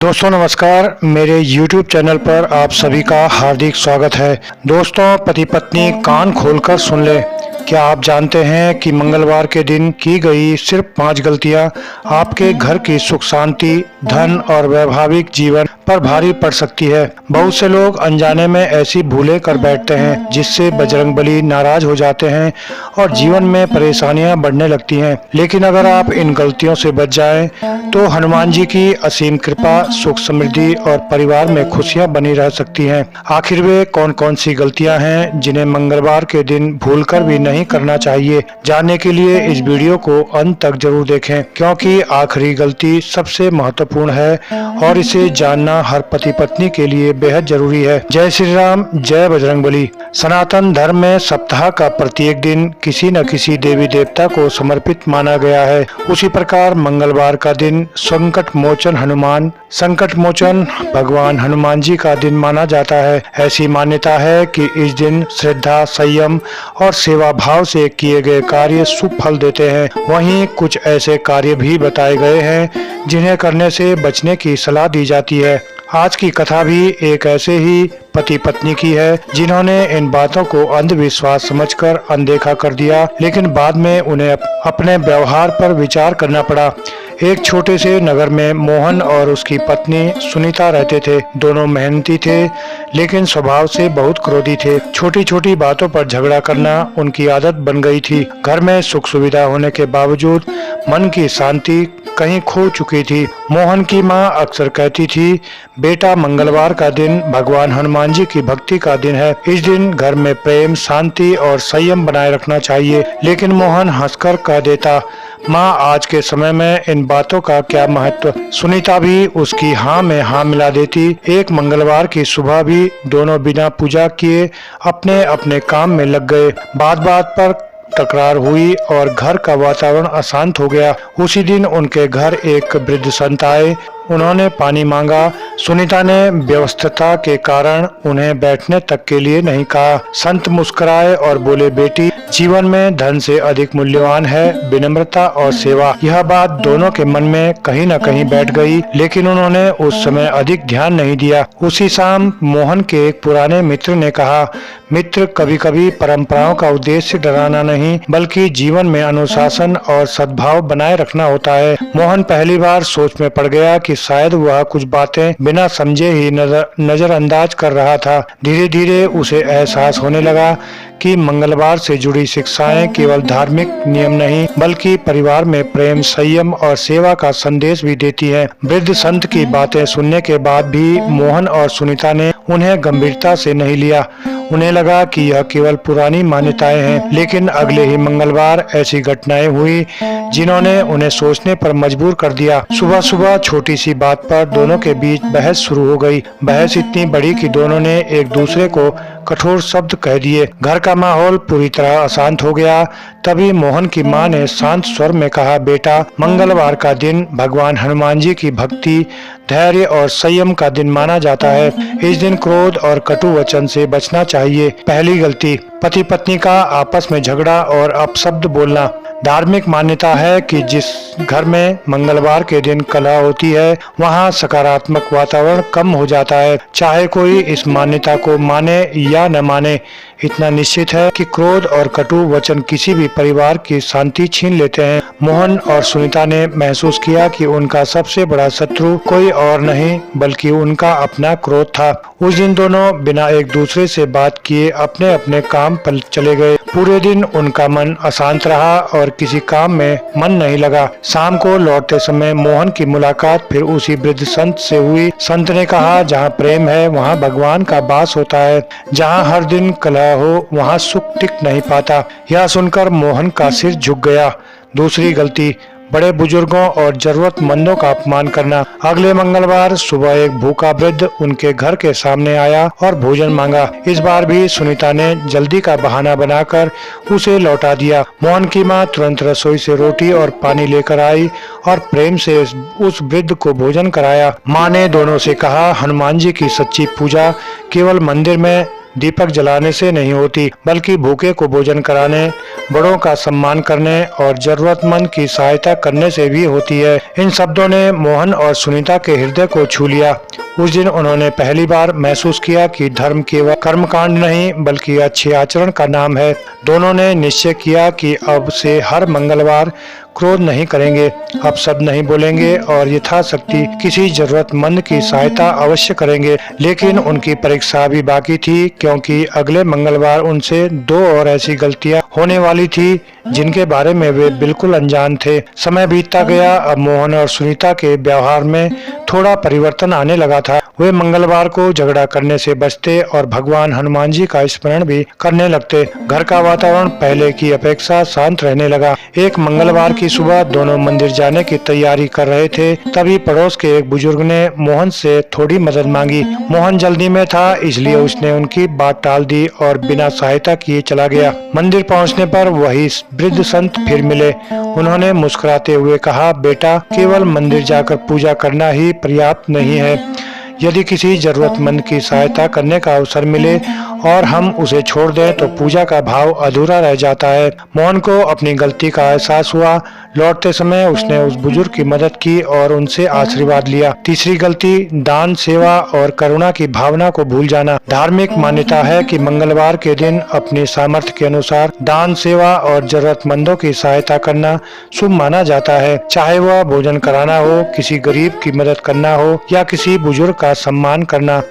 दोस्तों नमस्कार, मेरे YouTube चैनल पर आप सभी का हार्दिक स्वागत है। दोस्तों, पति पत्नी कान खोलकर सुन ले। क्या आप जानते हैं कि मंगलवार के दिन की गई सिर्फ 5 गलतियां आपके घर की सुख शांति, धन और वैवाहिक जीवन पर भारी पड़ सकती है। बहुत से लोग अनजाने में ऐसी भूलें कर बैठते हैं जिससे बजरंगबली नाराज हो जाते हैं और जीवन में परेशानियां बढ़ने लगती हैं। लेकिन अगर आप इन गलतियों से बच जाएं, तो हनुमान जी की असीम कृपा, सुख समृद्धि और परिवार में खुशियां बनी रह सकती हैं। आखिर वे कौन कौन सी गलतियां हैं जिन्हें मंगलवार के दिन भूलकर भी नहीं करना चाहिए? जानने के लिए इस वीडियो को अंत तक जरूर देखें, क्योंकि आखिरी गलती सबसे महत्वपूर्ण है और इसे जानना हर पति पत्नी के लिए बेहद जरूरी है। जय श्री राम, जय बजरंगबली। सनातन धर्म में सप्ताह का प्रत्येक दिन किसी न किसी देवी देवता को समर्पित माना गया है। उसी प्रकार मंगलवार का दिन संकट मोचन भगवान हनुमान जी का दिन माना जाता है। ऐसी मान्यता है कि इस दिन श्रद्धा, संयम और सेवा भाव से किए गए कार्य शुभ फल देते हैं। वहीं कुछ ऐसे कार्य भी बताए गए हैं जिन्हें करने से बचने की सलाह दी जाती है। आज की कथा भी एक ऐसे ही पति पत्नी की है जिन्होंने इन बातों को अंधविश्वास समझकर अनदेखा कर दिया, लेकिन बाद में उन्हें अपने व्यवहार पर विचार करना पड़ा। एक छोटे से नगर में मोहन और उसकी पत्नी सुनीता रहते थे। दोनों मेहनती थे, लेकिन स्वभाव से बहुत क्रोधी थे। छोटी छोटी बातों पर झगड़ा करना उनकी आदत बन गई थी। घर में सुख सुविधा होने के बावजूद मन की शांति कहीं खो चुकी थी। मोहन की माँ अक्सर कहती थी, बेटा, मंगलवार का दिन भगवान हनुमान जी की भक्ति का दिन है। इस दिन घर में प्रेम, शांति और संयम बनाए रखना चाहिए। लेकिन मोहन हंसकर कह देता, माँ, आज के समय में इन बातों का क्या महत्व? सुनीता भी उसकी हाँ में हाँ मिला देती। एक मंगलवार की सुबह भी दोनों बिना पूजा किए अपने अपने काम में लग गए। बात बात पर तकरार हुई और घर का वातावरण अशांत हो गया। उसी दिन उनके घर एक वृद्ध संत आए। उन्होंने पानी मांगा। सुनीता ने व्यस्तता के कारण उन्हें बैठने तक के लिए नहीं कहा। संत मुस्कुराए और बोले, बेटी, जीवन में धन से अधिक मूल्यवान है विनम्रता और सेवा। यह बात दोनों के मन में कहीं न कहीं बैठ गई, लेकिन उन्होंने उस समय अधिक ध्यान नहीं दिया। उसी शाम मोहन के एक पुराने मित्र ने कहा, मित्र, कभी कभी परंपराओं का उद्देश्य डराना नहीं, बल्कि जीवन में अनुशासन और सद्भाव बनाए रखना होता है। मोहन पहली बार सोच में पड़ गया कि शायद वह कुछ बातें बिना समझे ही नजरअंदाज कर रहा था। धीरे धीरे उसे एहसास होने लगा कि मंगलवार से जुड़ी शिक्षाएं केवल धार्मिक नियम नहीं, बल्कि परिवार में प्रेम, संयम और सेवा का संदेश भी देती हैं। वृद्ध संत की बातें सुनने के बाद भी मोहन और सुनीता ने उन्हें गंभीरता से नहीं लिया। उन्हें लगा कि यह केवल पुरानी मान्यताएं हैं। लेकिन अगले ही मंगलवार ऐसी घटनाएं हुई जिन्होंने उन्हें सोचने पर मजबूर कर दिया। सुबह सुबह छोटी सी बात पर दोनों के बीच बहस शुरू हो गई। बहस इतनी बड़ी कि दोनों ने एक दूसरे को कठोर शब्द कह दिए। घर का माहौल पूरी तरह अशांत हो गया। तभी मोहन की माँ ने शांत स्वर में कहा, बेटा, मंगलवार का दिन भगवान हनुमान जी की भक्ति, धैर्य और संयम का दिन माना जाता है। इस दिन क्रोध और कटु वचन से बचना चाहिए। पहली गलती, पति पत्नी का आपस में झगड़ा और अपशब्द बोलना। धार्मिक मान्यता है कि जिस घर में मंगलवार के दिन कलह होती है, वहाँ सकारात्मक वातावरण कम हो जाता है। चाहे कोई इस मान्यता को माने या न माने, इतना निश्चित है कि क्रोध और कटु वचन किसी भी परिवार की शांति छीन लेते हैं। मोहन और सुनीता ने महसूस किया कि उनका सबसे बड़ा शत्रु कोई और नहीं, बल्कि उनका अपना क्रोध था। उस दिन दोनों बिना एक दूसरे से बात किए अपने अपने काम पर चले गए। पूरे दिन उनका मन अशांत रहा और किसी काम में मन नहीं लगा। शाम को लौटते समय मोहन की मुलाकात फिर उसी वृद्ध संत से हुई। संत ने कहा, जहाँ प्रेम है वहाँ भगवान का वास होता है। जहाँ हर दिन कलह हो, वहाँ सुख टिक नहीं पाता। यह सुनकर मोहन का सिर झुक गया। दूसरी गलती, बड़े बुजुर्गों और जरूरतमंदों का अपमान करना। अगले मंगलवार सुबह एक भूखा वृद्ध उनके घर के सामने आया और भोजन मांगा। इस बार भी सुनीता ने जल्दी का बहाना बनाकर उसे लौटा दिया। मोहन की माँ तुरंत रसोई से रोटी और पानी लेकर आई और प्रेम से उस वृद्ध को भोजन कराया। माँ ने दोनों से कहा, हनुमान जी की सच्ची पूजा केवल मंदिर में दीपक जलाने से नहीं होती, बल्कि भूखे को भोजन कराने, बड़ों का सम्मान करने और जरूरतमंद की सहायता करने से भी होती है। इन शब्दों ने मोहन और सुनीता के हृदय को छू लिया। उस दिन उन्होंने पहली बार महसूस किया कि धर्म केवल कर्मकांड नहीं बल्कि अच्छे आचरण का नाम है। दोनों ने निश्चय किया कि अब से हर मंगलवार क्रोध नहीं करेंगे, अपशब्द नहीं बोलेंगे और यथाशक्ति किसी जरूरतमंद की सहायता अवश्य करेंगे। लेकिन उनकी परीक्षा भी बाकी थी, क्योंकि अगले मंगलवार उनसे 2 और ऐसी गलतियां होने वाली थी जिनके बारे में वे बिल्कुल अनजान थे। समय बीतता गया। अब मोहन और सुनीता के व्यवहार में थोड़ा परिवर्तन आने लगा था। वे मंगलवार को झगड़ा करने से बचते और भगवान हनुमान जी का स्मरण भी करने लगते। घर का वातावरण पहले की अपेक्षा शांत रहने लगा। एक मंगलवार की सुबह दोनों मंदिर जाने की तैयारी कर रहे थे, तभी पड़ोस के एक बुजुर्ग ने मोहन से थोड़ी मदद मांगी। मोहन जल्दी में था, इसलिए उसने उनकी बात टाल दी और बिना सहायता किए चला गया। मंदिर पहुंचने पर वही वृद्ध संत फिर मिले। उन्होंने मुस्कुराते हुए कहा, बेटा, केवल मंदिर जाकर पूजा करना ही पर्याप्त नहीं है। यदि किसी जरूरतमंद की सहायता करने का अवसर मिले और हम उसे छोड़ दें तो पूजा का भाव अधूरा रह जाता है। मोहन को अपनी गलती का एहसास हुआ। लौटते समय उसने उस बुजुर्ग की मदद की और उनसे आशीर्वाद लिया। तीसरी गलती, दान, सेवा और करुणा की भावना को भूल जाना। धार्मिक मान्यता है कि मंगलवार के दिन अपनी सामर्थ्य के अनुसार दान, सेवा और जरूरतमंदों की सहायता करना शुभ माना जाता है। चाहे वह भोजन कराना हो, किसी गरीब की मदद करना हो या किसी बुजुर्ग का सम्मान करना।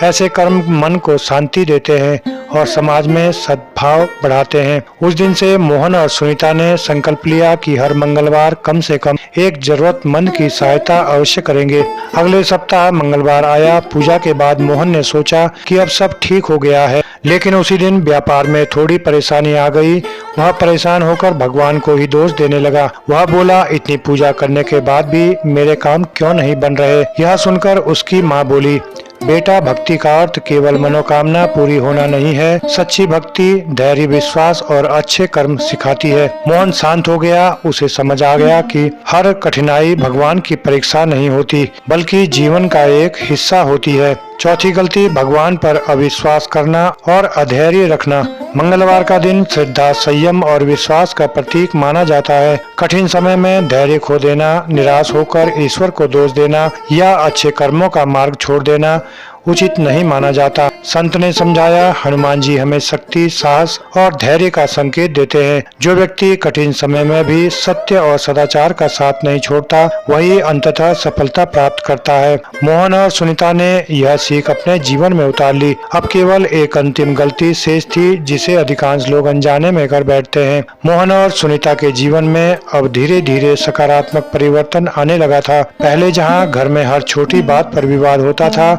ऐसे कर्म मन को शांति देते हैं और समाज में सद्भाव बढ़ाते हैं। उस दिन से मोहन और सुनीता ने संकल्प लिया कि हर मंगलवार कम से कम एक जरूरतमंद की सहायता अवश्य करेंगे। अगले सप्ताह मंगलवार आया। पूजा के बाद मोहन ने सोचा कि अब सब ठीक हो गया है, लेकिन उसी दिन व्यापार में थोड़ी परेशानी आ गई। वह परेशान होकर भगवान को ही दोष देने लगा। वह बोला, इतनी पूजा करने के बाद भी मेरे काम क्यों नहीं बन रहे। यह सुनकर उसकी माँ बोली, बेटा, भक्ति का अर्थ केवल मनोकामना पूरी होना नहीं है। सच्ची भक्ति धैर्य, विश्वास और अच्छे कर्म सिखाती है। मोहन शांत हो गया। उसे समझ आ गया कि हर कठिनाई भगवान की परीक्षा नहीं होती, बल्कि जीवन का एक हिस्सा होती है। चौथी गलती, भगवान पर अविश्वास करना और अधैर्य रखना। मंगलवार का दिन श्रद्धा, संयम और विश्वास का प्रतीक माना जाता है। कठिन समय में धैर्य खो देना, निराश होकर ईश्वर को दोष देना या अच्छे कर्मों का मार्ग छोड़ देना उचित नहीं माना जाता। संत ने समझाया, हनुमान जी हमें शक्ति, साहस और धैर्य का संकेत देते हैं। जो व्यक्ति कठिन समय में भी सत्य और सदाचार का साथ नहीं छोड़ता, वही अंततः सफलता प्राप्त करता है। मोहन और सुनीता ने यह सीख अपने जीवन में उतार ली। अब केवल एक अंतिम गलती शेष थी, जिसे अधिकांश लोग अनजाने में कर बैठते हैं। मोहन और सुनीता के जीवन में अब धीरे धीरे सकारात्मक परिवर्तन आने लगा था। पहले जहाँ घर में हर छोटी बात पर विवाद होता था,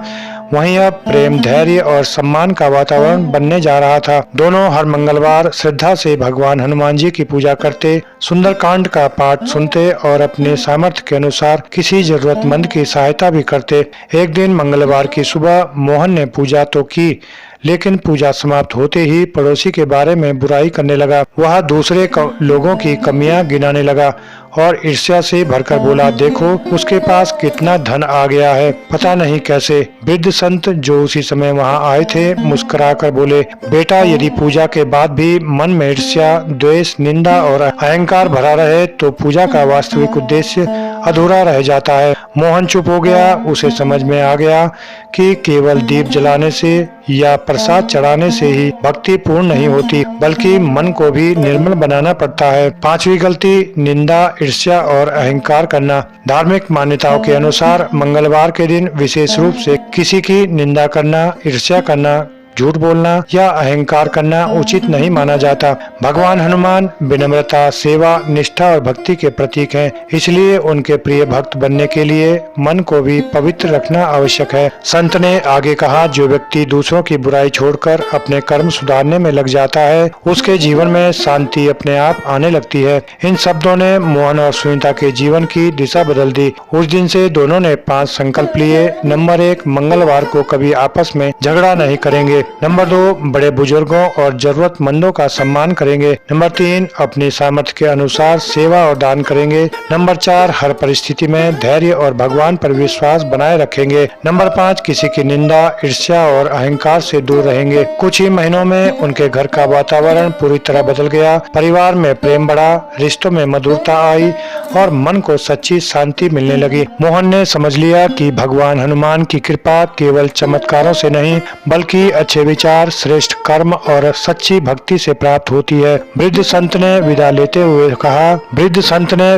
वहीं अब प्रेम, धैर्य और सम्मान का वातावरण बनने जा रहा था। दोनों हर मंगलवार श्रद्धा से भगवान हनुमान जी की पूजा करते, सुंदरकांड का पाठ सुनते और अपने सामर्थ्य के अनुसार किसी जरूरतमंद की सहायता भी करते। एक दिन मंगलवार की सुबह मोहन ने पूजा तो की, लेकिन पूजा समाप्त होते ही पड़ोसी के बारे में बुराई करने लगा। वह दूसरे लोगों की कमियां गिनाने लगा और ईर्ष्या से भरकर बोला, देखो उसके पास कितना धन आ गया है, पता नहीं कैसे। वृद्ध संत जो उसी समय वहां आए थे मुस्कुराकर बोले, बेटा, यदि पूजा के बाद भी मन में ईर्ष्या, द्वेष, निंदा और अहंकार भरा रहे तो पूजा का वास्तविक उद्देश्य अधूरा रह जाता है। मोहन चुप हो गया। उसे समझ में आ गया कि केवल दीप जलाने से या प्रसाद चढ़ाने से ही भक्ति पूर्ण नहीं होती, बल्कि मन को भी निर्मल बनाना पड़ता है। पांचवी गलती, निंदा, ईर्ष्या और अहंकार करना। धार्मिक मान्यताओं के अनुसार मंगलवार के दिन विशेष रूप से किसी की निंदा करना, ईर्ष्या करना, झूठ बोलना या अहंकार करना उचित नहीं माना जाता। भगवान हनुमान विनम्रता, सेवा, निष्ठा और भक्ति के प्रतीक हैं, इसलिए उनके प्रिय भक्त बनने के लिए मन को भी पवित्र रखना आवश्यक है। संत ने आगे कहा, जो व्यक्ति दूसरों की बुराई छोड़कर अपने कर्म सुधारने में लग जाता है, उसके जीवन में शांति अपने आप आने लगती है। इन शब्दों ने मोहन और सुनीता के जीवन की दिशा बदल दी। उस दिन से दोनों ने 5 संकल्प लिए। नंबर 1, मंगलवार को कभी आपस में झगड़ा नहीं करेंगे। नंबर 2, बड़े बुजुर्गों और जरूरतमंदों का सम्मान करेंगे। नंबर 3, अपनी सामर्थ्य के अनुसार सेवा और दान करेंगे। नंबर 4, हर परिस्थिति में धैर्य और भगवान पर विश्वास बनाए रखेंगे। नंबर 5, किसी की निंदा, ईर्ष्या और अहंकार से दूर रहेंगे। कुछ ही महीनों में उनके घर का वातावरण पूरी तरह बदल गया। परिवार में प्रेम बढ़ा, रिश्तों में मधुरता आई और मन को सच्ची शांति मिलने लगी। मोहन ने समझ लिया कि भगवान हनुमान की कृपा केवल चमत्कारों से नहीं बल्कि अच्छे विचार, श्रेष्ठ कर्म और सच्ची भक्ति से प्राप्त होती है। वृद्ध संत ने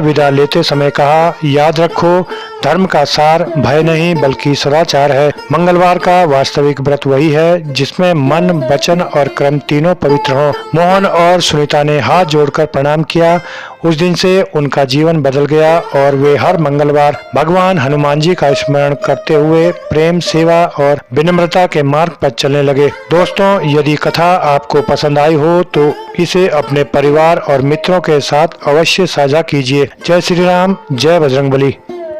विदा लेते समय कहा, याद रखो, धर्म का सार भय नहीं बल्कि सदाचार है। मंगलवार का वास्तविक व्रत वही है जिसमें मन, वचन और कर्म तीनों पवित्र हों। मोहन और सुनीता ने हाथ जोड़कर प्रणाम किया। उस दिन से उनका जीवन बदल गया और वे हर मंगलवार भगवान हनुमान जी का स्मरण करते हुए प्रेम, सेवा और विनम्रता के मार्ग पर चलने लगे। दोस्तों, यदि कथा आपको पसंद आई हो तो इसे अपने परिवार और मित्रों के साथ अवश्य साझा कीजिए। जय श्री राम, जय बजरंगबली।